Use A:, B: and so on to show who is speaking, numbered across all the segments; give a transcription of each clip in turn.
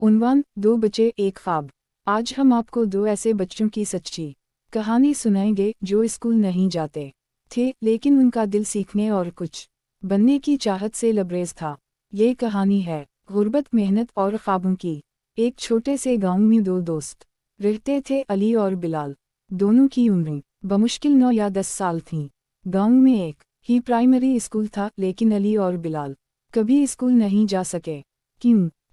A: उन्वान, दो बच्चे एक ख्वाब। आज हम आपको दो ऐसे बच्चों की सच्ची कहानी सुनाएंगे जो स्कूल नहीं जाते थे, लेकिन उनका दिल सीखने और कुछ बनने की चाहत से लबरेज था। ये कहानी है गुर्बत, मेहनत और ख्वाबों की। एक छोटे से गांव में दो दोस्त रहते थे, अली और बिलाल। दोनों की उम्रें बमुश्किल 9 या 10 साल थीं। गांव में एक ही प्राइमरी स्कूल था, लेकिन अली और बिलाल कभी स्कूल नहीं जा सके।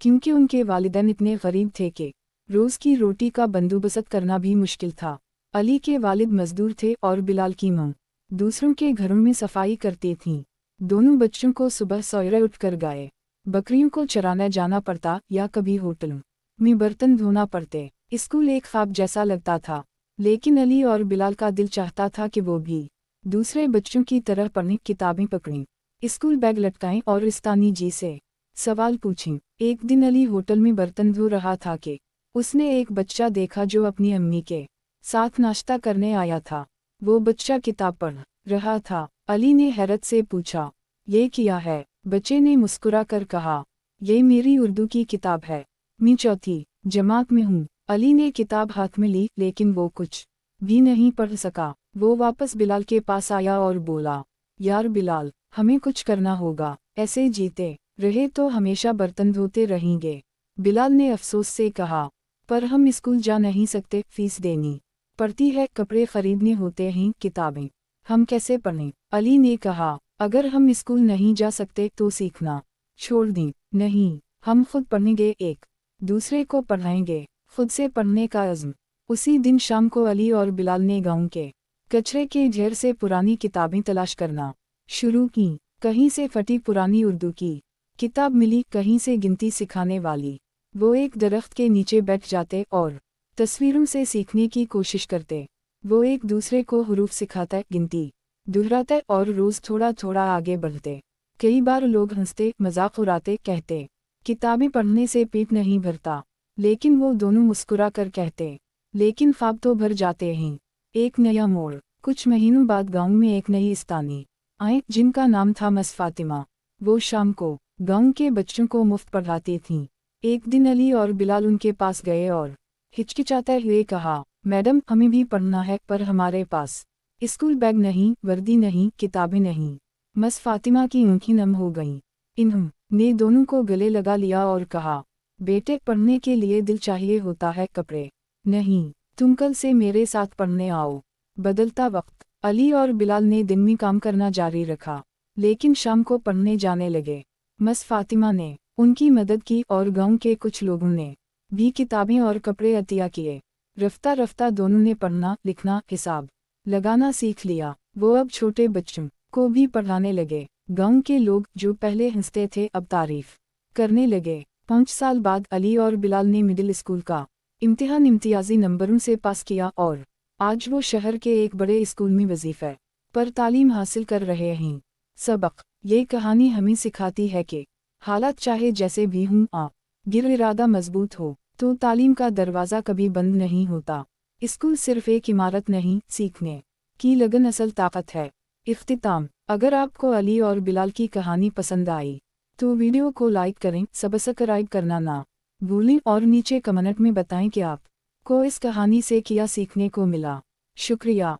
A: क्योंकि उनके वालिदैन इतने गरीब थे कि रोज़ की रोटी का बंदोबस्त करना भी मुश्किल था। अली के वालिद मजदूर थे और बिलाल की मां दूसरों के घरों में सफाई करती थीं। दोनों बच्चों को सुबह सवेरे उठकर गाय बकरियों को चराने जाना पड़ता या कभी होटलों में बर्तन धोना पड़ते। स्कूल एक ख्वाब जैसा लगता था, लेकिन अली और बिलाल का दिल चाहता था कि वो भी दूसरे बच्चों की तरह पढ़ें, किताबें पकड़ें, स्कूल बैग लटकाएं और इस्तानी जी से सवाल पूछें। एक दिन अली होटल में बर्तन धो रहा था कि उसने एक बच्चा देखा जो अपनी अम्मी के साथ नाश्ता करने आया था। वो बच्चा किताब पढ़ रहा था। अली ने हैरत से पूछा, ये क्या है? बच्चे ने मुस्कुरा कर कहा, ये मेरी उर्दू की किताब है, मैं चौथी जमात में हूँ। अली ने किताब हाथ में ली, लेकिन वो कुछ भी नहीं पढ़ सका। वो वापस बिलाल के पास आया और बोला, यार बिलाल, हमें कुछ करना होगा, ऐसे जीते रहे तो हमेशा बर्तन धोते रहेंगे। बिलाल ने अफसोस से कहा, पर हम स्कूल जा नहीं सकते, फीस देनी पड़ती है, कपड़े खरीदने होते हैं, किताबें हम कैसे पढ़ें? अली ने कहा, अगर हम स्कूल नहीं जा सकते तो सीखना छोड़ दें। नहीं, हम खुद पढ़ेंगे, एक दूसरे को पढ़ाएंगे, खुद से पढ़ने का अज़्म। उसी दिन शाम को अली और बिलाल ने गांव के कचरे के ढेर से पुरानी किताबें तलाश करना शुरू की। कहीं से फटी पुरानी उर्दू की किताब मिली, कहीं से गिनती सिखाने वाली। वो एक दरख्त के नीचे बैठ जाते और तस्वीरों से सीखने की कोशिश करते। वो एक दूसरे को हुरूफ सिखाते, गिनती दोहराते और रोज़ थोड़ा थोड़ा आगे बढ़ते। कई बार लोग हंसते, मजाक उड़ाते, कहते किताबें पढ़ने से पेट नहीं भरता, लेकिन वो दोनों मुस्कुरा कर कहते, लेकिन ख्वाब तो भर जाते हैं। एक नया मोड़। कुछ महीनों बाद गांव में एक नई इस्तानी आए, जिनका नाम था मस फातिमा। वो शाम को गांव के बच्चों को मुफ्त पढ़ाती थीं। एक दिन अली और बिलाल उनके पास गए और हिचकिचाते हुए कहा, मैडम, हमें भी पढ़ना है, पर हमारे पास स्कूल बैग नहीं, वर्दी नहीं, किताबें नहीं। मस फातिमा की आंखें नम हो गईं। इन्होंने दोनों को गले लगा लिया और कहा, बेटे, पढ़ने के लिए दिल चाहिए होता है, कपड़े नहीं। तुम कल से मेरे साथ पढ़ने आओ। बदलता वक्त। अली और बिलाल ने दिन में काम करना जारी रखा, लेकिन शाम को पढ़ने जाने लगे। मस फातिमा ने उनकी मदद की और गांव के कुछ लोगों ने भी किताबें और कपड़े अतिया किए। रफ्ता रफ्ता दोनों ने पढ़ना, लिखना, हिसाब लगाना सीख लिया। वो अब छोटे बच्चों को भी पढ़ाने लगे। गांव के लोग जो पहले हंसते थे, अब तारीफ करने लगे। 5 साल बाद अली और बिलाल ने मिडिल स्कूल का इम्तिहान इम्तियाजी नंबरों से पास किया और आज वो शहर के एक बड़े स्कूल में वजीफे पर तालीम हासिल कर रहे हैं। सबक। ये कहानी हमें सिखाती है कि हालात चाहे जैसे भी हों, गिर इरादा मजबूत हो तो तालीम का दरवाज़ा कभी बंद नहीं होता। स्कूल सिर्फ एक इमारत नहीं, सीखने की लगन असल ताकत है। इख्तिताम। अगर आपको अली और बिलाल की कहानी पसंद आई तो वीडियो को लाइक करें, सब्सक्राइब करना ना भूलें और नीचे कमेंट में बताएं कि आपको इस कहानी से क्या सीखने को मिला। शुक्रिया।